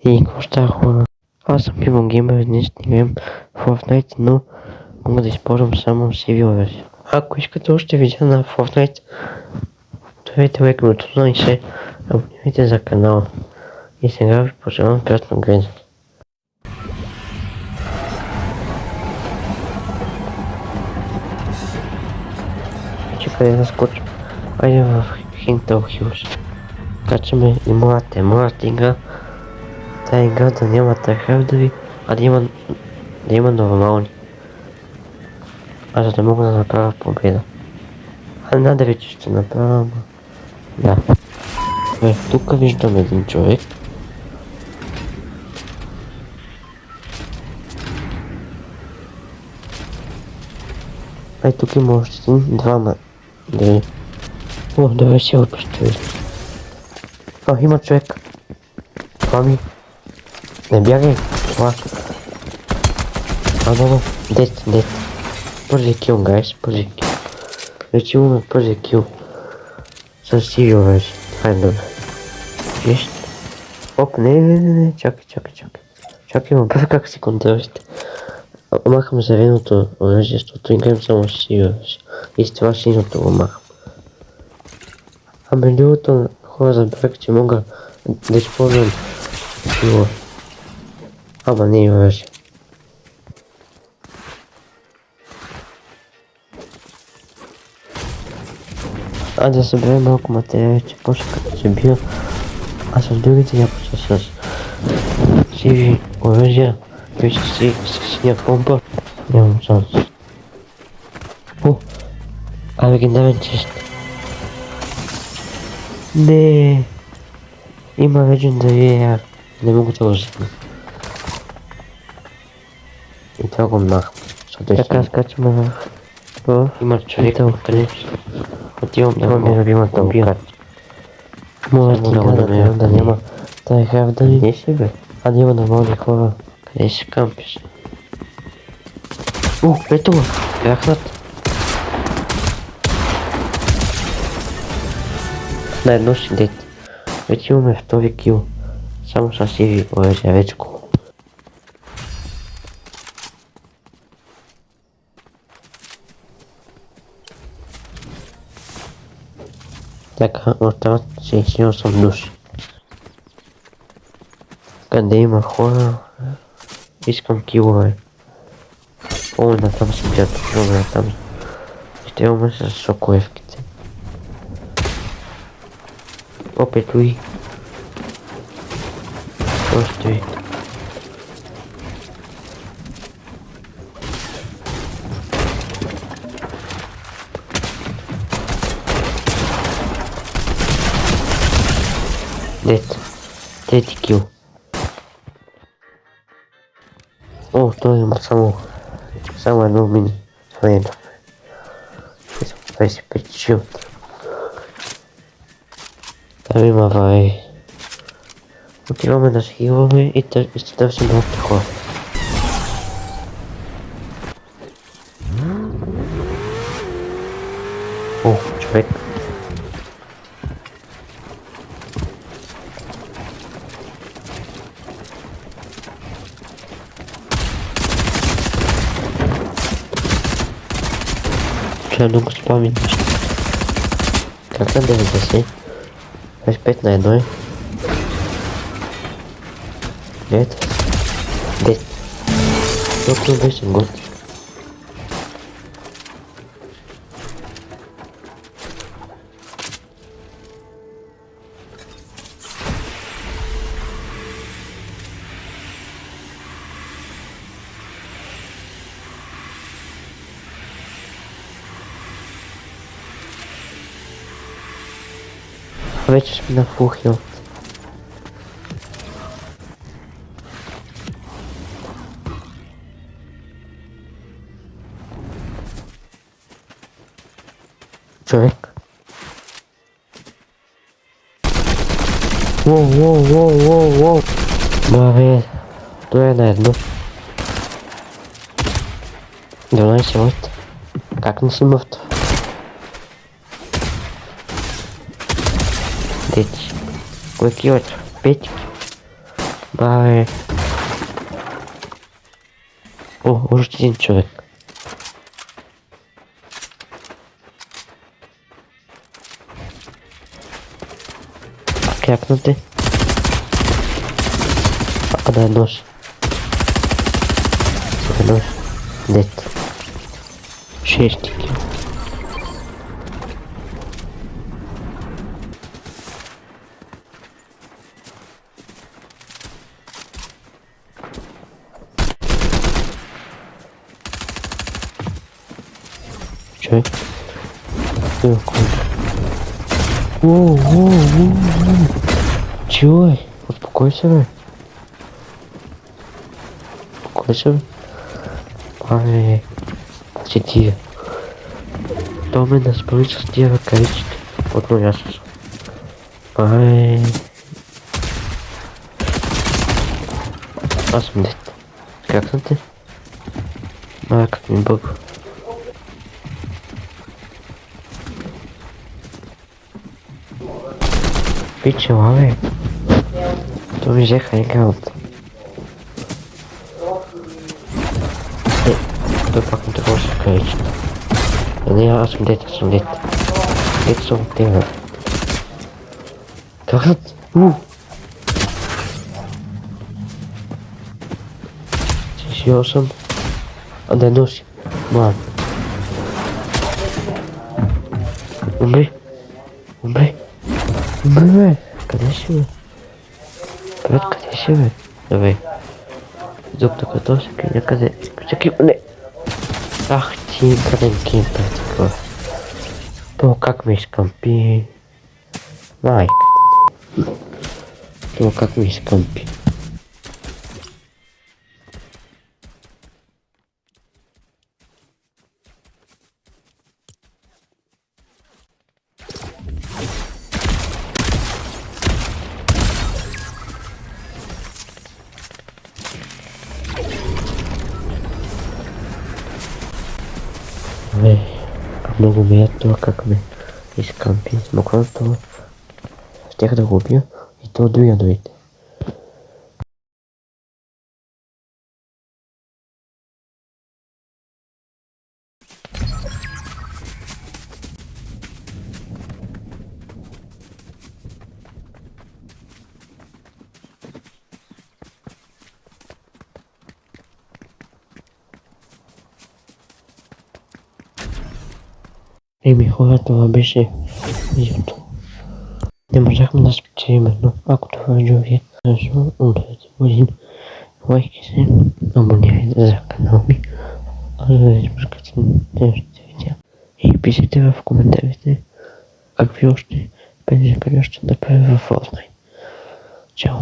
И какво става хора? Аз съм Иван Геймер, днес играем Fortnite, но мога да използвам само Civil версия. Ако искате още видео на Fortnite, давайте лайк бутона и се абонирайте за канала. И сега ви пожелавам приятно гледане. Чакай да скочим. Айде в Hintal Hills. Качаме и моята игра. Тая игра да няма тайхардери, а да има нормални. За да мога да направя победа. Надали, че ще направя, ама... Да. Тук виждам един човек. Тук има още двама. Дали. О, добре си го представи. Има човек. Това не бягай. Това. Дет. Първи кил, гайс, първи кил. Вече имаме първи кил. С Civil вече. Това добре. Виж? Оп, не, чакай. Чакай, ма първи как си контролите. Махам зеленото оръжие, защото играем само с Civil вече. И с това синьото го махам. Другото хора забравих, че мога да използвам Civil. Не оръжие. Да съберем малко материали, че после като се бия, а с другите някакво с сиви оръжия, които с синя помпа, нямам шанс. Легендарен чест. Не, има Legendary, не мога да го взема. И това го махам. Така скачаме в... Има човек къде. Отивам да ми любимата убира. Моля ти да няма тайхардери. Не си бе. Да има нормални хора. Къде си кампиш? Ето го! Бяхнат. На едно си дет. Вече имаме втори кил. Само с сиви оръжия вече го. Така, остават 68 души. Къде има хора? Искам килове. Да там се бият, добре там. Ще имаме с соковевките. Ето и. Още и. Трети кил. Той има само едно мини. Това е едно. 25 шилд. Там има вай. Отиваме да се хилваме и ще търсим още хора. Човек. Много спами нещо. Как на 90? 25 на 1 е. 10. Точно беше готи. Вече сме на full health. Човек. Воу. Бабе, той е на едно. 12 лойт. Как не си мъртв? Дети. Кой килът? 5. Бай. О, уже один человек. Крякнути. А дай нож. Нож. Дед. Шестики. Че? Воу. Чего? Успокойся, бля. Успокойся. Ай, сети. То ми нас полиция сделала количество. Вот ну ясно. Ай. Посмотри. Как там ты? А, как не бог. Человек. То везде хайгаут. Кто как не такого количество. Я осудить. Лицо ты. Как? Серьезно? Отдай нож. Мам. Убей. Красиво. Привет, красиво. Давай. Зуб такой толстый, я казе. Ах ты, маленький пятиков. То как мы скампи. Майк. То как мы скампи. Много то как мы из кампи. Буквально то с тех догубью и то дует. И ми хората беше видеото. Не можахме да спечелим, но ако това видео ви е харесало, ударете един лайк и се абонирайте за канала ми, а за да не изпускате следващите видеа. И пишете в коментарите какви още предизвикания ще да правя в Fortnite. Чао!